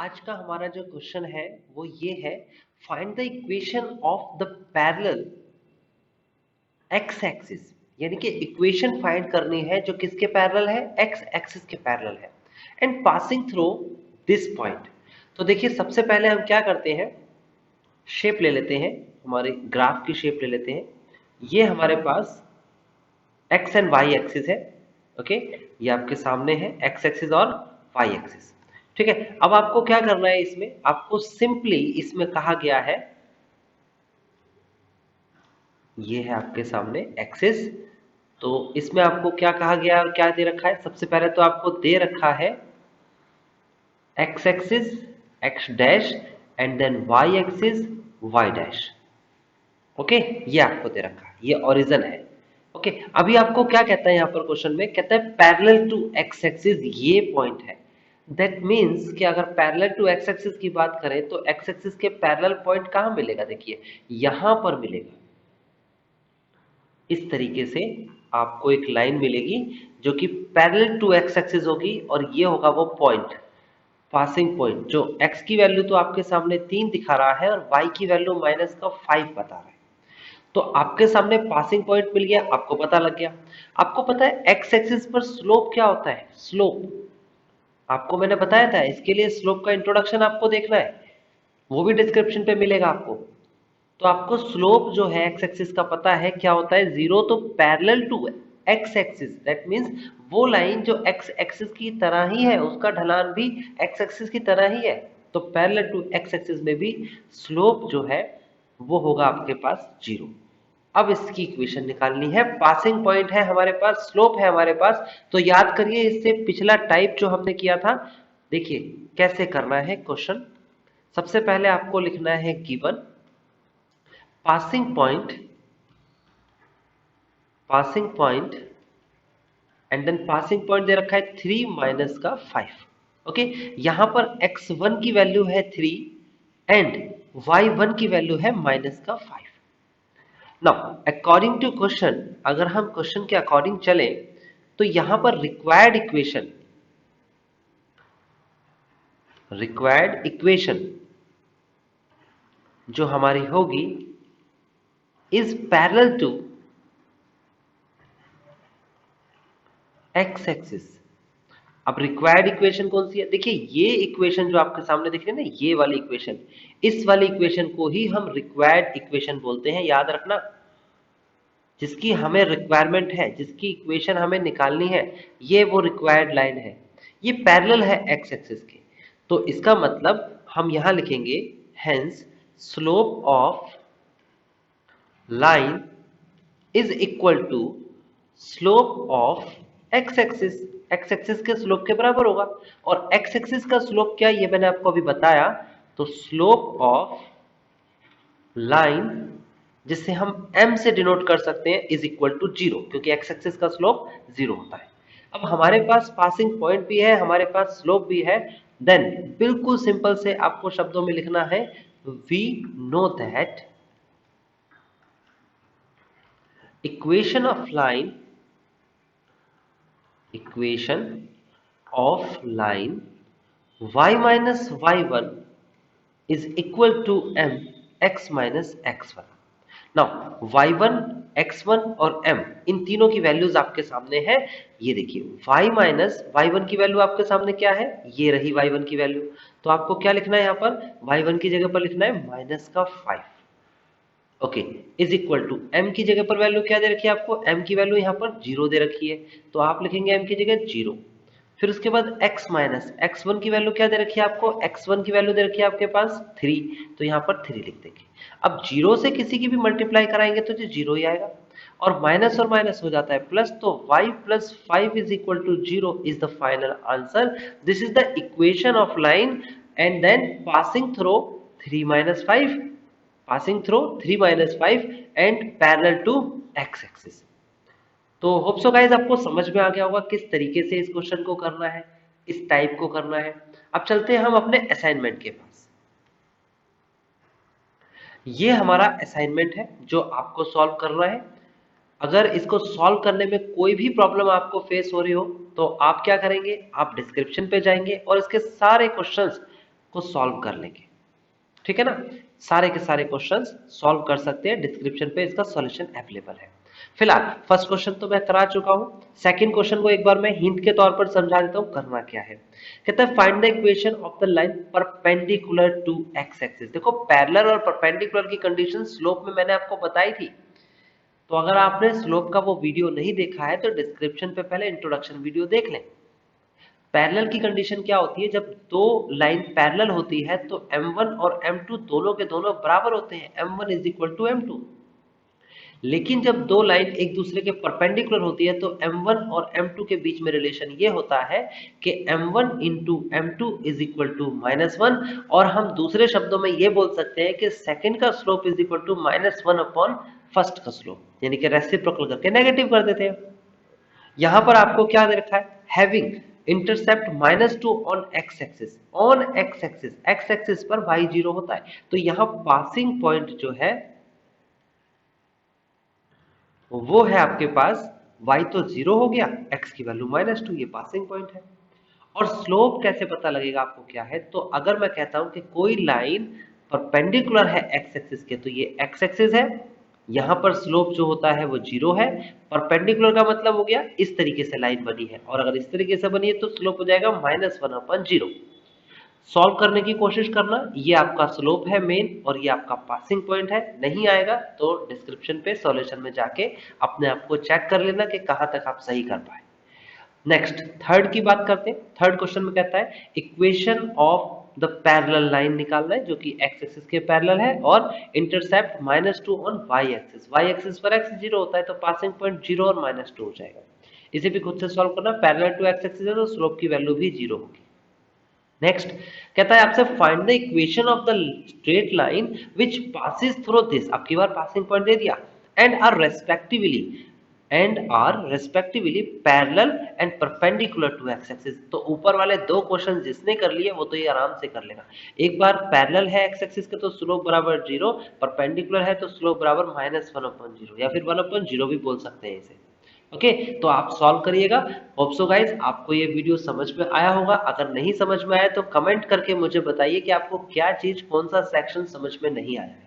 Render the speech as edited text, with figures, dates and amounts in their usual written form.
आज का हमारा जो क्वेश्चन है वो ये है, find the equation of the parallel x axis. यानी कि इक्वेशन फाइंड करनी है जो किसके पैरेलल है, एक्स एक्सिस के पैरेलल है, and passing through this point. तो देखिए सबसे पहले हम क्या करते हैं, शेप ले लेते हैं, हमारे ग्राफ की शेप ले लेते हैं। ये हमारे पास एक्स एंड वाई एक्सिस है। ओके, ये आपके सामने है एक्स एक्सिस और वाई एक्सिस। ठीक है, अब आपको क्या करना है, इसमें आपको सिंपली इसमें कहा गया है, ये है आपके सामने एक्सिस। तो इसमें आपको क्या कहा गया और क्या दे रखा है, सबसे पहले तो आपको दे रखा है x axis x dash and then y axis y dash. Okay, ये आपको दे रखा है, ये ओरिजिन है। ओके, अभी आपको क्या कहता है यहाँ पर क्वेश्चन में, कहता है पैरेलल टू एक्स एक्सिस ये पॉइंट है। दैट मीन्स कि अगर पैरेलल टू एक्स एक्सिस की बात करें तो एक्स एक्सिस के पैरेलल पॉइंट कहाँ मिलेगा, देखिए यहां पर मिलेगा। इस तरीके से आपको एक लाइन मिलेगी जो कि पैरेलल टू एक्स एक्सिस होगी, और ये होगा वो पॉइंट, पासिंग पॉइंट, जो x की वैल्यू तो आपके सामने 3 दिखा रहा है और y की वैल्यू -5 बता रहा है। तो आपके सामने पासिंग पॉइंट मिल गया, आपको पता लग गया। आपको पता है एक्स एक्सिस पर स्लोप क्या होता है, स्लोप आपको मैंने बताया था, इसके लिए स्लोप का इंट्रोडक्शन आपको देखना है, वो भी डिस्क्रिप्शन पे मिलेगा आपको। तो आपको स्लोप जो है एक्स एक्सिस का पता है क्या होता है, जीरो तो parallel to x axis, that means वो लाइन जो एक्स एक्सिस की तरह ही है उसका ढलान भी एक्स एक्सिस की तरह ही है, तो पैरेलल टू एक्स एक्सिस में भी स्लोप जो है वो होगा आपके पास जीरो। अब इसकी इक्वेशन निकालनी है, पासिंग पॉइंट है हमारे पास, स्लोप है हमारे पास। तो याद करिए इससे पिछला टाइप जो हमने किया था, देखिए कैसे करना है क्वेश्चन। सबसे पहले आपको लिखना है given passing point and then passing point दे रखा है 3 माइनस का 5। ओके, यहां पर x1 की वैल्यू है 3 एंड y1 की वैल्यू है -5। नाउ अकॉर्डिंग टू क्वेश्चन, अगर हम क्वेश्चन के अकॉर्डिंग चले तो यहां पर रिक्वायर्ड इक्वेशन जो हमारी होगी is parallel to x axis. अब रिक्वायर्ड इक्वेशन कौन सी है, देखिए ये इक्वेशन जो आपके सामने दिख रही है ना, ये वाली इक्वेशन, इस वाली इक्वेशन को ही हम रिक्वायर्ड इक्वेशन बोलते हैं, याद रखना। जिसकी हमें रिक्वायरमेंट है, जिसकी इक्वेशन हमें निकालनी है, ये वो रिक्वायर्ड लाइन है, ये पैरेलल है एक्स एक्सिस के। तो इसका मतलब हम यहां लिखेंगे hence slope of line is equal to slope of x axis, x axis के स्लोप के बराबर होगा। और एक्स एक्सिस का स्लोप क्या, ये मैंने आपको अभी बताया। तो स्लोप ऑफ लाइन, जिसे हम m से डिनोट कर सकते हैं, इज इक्वल टू जीरो, क्योंकि एक्स एक्सिस का स्लोप जीरो होता है। अब हमारे पास पासिंग पॉइंट भी है, हमारे पास स्लोप भी है, देन बिल्कुल सिंपल से आपको शब्दों में लिखना है, we know that equation of line y minus y1 is equal to m x minus x1। Now y1 x1 और m इन तीनों की वैल्यूज आपके सामने है। ये देखिए y माइनस y1 की वैल्यू आपके सामने क्या है, ये रही y1 की वैल्यू। तो आपको क्या लिखना है, यहाँ पर y1 की जगह पर लिखना है -5। Okay, is equal to m की जगह पर वैल्यू क्या दे रखी है आपको, m की वैल्यू यहाँ पर 0 दे रखी है, तो आप लिखेंगे m की जगह 0। फिर उसके बाद x माइनस x1 की वैल्यू क्या दे रखी है आपको, x1 की वैल्यू दे रखी है आपके पास 3, तो यहाँ पर 3 लिख देंगे। अब 0 से किसी की भी मल्टीप्लाई कराएंगे तो जो 0 ही आएगा, और माइनस हो जाता है प्लस, तो y plus 5 is equal to 0 is the final answer. This is the equation of line and then passing through 3 minus 5, passing through 3 minus 5 and parallel to x axis। तो होप सो गाइस आपको समझ में आ गया होगा किस तरीके से इस क्वेश्चन को करना है, इस टाइप को करना है। अब चलते हैं हम अपने असाइनमेंट के पास। ये हमारा असाइनमेंट है जो आपको सॉल्व करना है। अगर इसको सॉल्व करने में कोई भी प्रॉब्लम आपको फेस हो रही हो तो आप क्या करेंगे, आप डिस्क्रिप्शन पे जाएंगे और इसके सारे क्वेश्चंस को सॉल्व कर लेंगे, ठीक है ना। सारे के सारे क्वेश्चंस सॉल्व कर सकते हैं, डिस्क्रिप्शन पे इसका सॉल्यूशन अवेलेबल है। फिलहाल फर्स्ट क्वेश्चन तो मैं करा चुका हूं, सेकंड क्वेश्चन को एक बार मैं हिंट के तौर पर समझा देता हूं करना क्या है। कहता है find the equation of the line perpendicular to x axis. देखो पैरेलल और परपेंडिकुलर की कंडीशन स्लोप में मैंने आपको बताई थी, तो अगर आपने स्लोप का वो वीडियो नहीं देखा है तो डिस्क्रिप्शन पे पहले इंट्रोडक्शन वीडियो देख लें। पैरेलल की कंडीशन क्या होती है, जब दो लाइन पैरेलल होती है तो m1 और m2 दोनों के दोनों बराबर होते हैं, m1 is equal to m2। लेकिन जब दो लाइन एक दूसरे के परपेंडिकुलर होती है तो m1 और m2 के बीच में रिलेशन ये होता है कि m1 into m2 is equal to -1, और हम दूसरे शब्दों में ये बोल सकते हैं कि सेकंड का slope is equal to -1 upon first का स्लोप, यानी कि रेसिप्रोकल करके नेगेटिव कर देते हैं। यहां पर आपको क्या दे रखा है, having intercept -2 on x axis, on x axis पर y 0 होता है, तो यहां पासिंग पॉइंट जो है वो है आपके पास y तो 0 हो गया, x की वैल्यू -2, ये पासिंग पॉइंट है। और स्लोप कैसे पता लगेगा आपको क्या है, तो अगर मैं कहता हूं कि कोई लाइन परपेंडिकुलर है एक्स एक्सिस के, तो ये एक्स एक्सिस है, यहां पर स्लोप जो होता है वो 0 है। परपेंडिकुलर का मतलब हो गया इस तरीके से लाइन बनी है, और अगर इस तरीके से बनी है तो स्लोप हो जाएगा -1/0। सॉल्व करने की कोशिश करना, ये आपका स्लोप है मेन और ये आपका पासिंग पॉइंट है। नहीं आएगा तो डिस्क्रिप्शन पे सॉल्यूशन में जाके अपने आप को चेक कर लेना कि कहां तक आप सही कर पाए। नेक्स्ट थर्ड की बात करते हैं। थर्ड क्वेश्चन में कहता है equation of the parallel line निकालना है जो कि एक्स एक्सिस के पैरेलल है और intercept -2 on y axis. Y axis पर एक्स 0 होता है तो पासिंग पॉइंट 0 और -2 हो जाएगा। इसे भी खुद से सॉल्व करना, पैरेलल टू एक्स एक्सिस है तो स्लोप की वैल्यू भी 0 होगी। नेक्स्ट कहता है आपसे find the equation of the straight line which passes through this, अब की बार पासिंग पॉइंट दे दिया, and are respectively parallel and perpendicular to x axis. तो ऊपर वाले दो क्वेश्चन जिसने कर लिए वो तो ये आराम से कर लेगा। एक बार पैरेलल है एक्स एक्सिस के तो स्लोप बराबर 0, परपेंडिकुलर है तो स्लोप बराबर -1/0 या फिर 1/0 भी बोल सकते हैं इसे। ओके तो आप सॉल्व करिएगा। होप सो गाइस आपको ये वीडियो समझ में आया होगा। अगर नहीं समझ में आया तो कमेंट करके मुझे बताइए कि आपको क्या चीज, कौन सा सेक्शन समझ में नहीं आया है।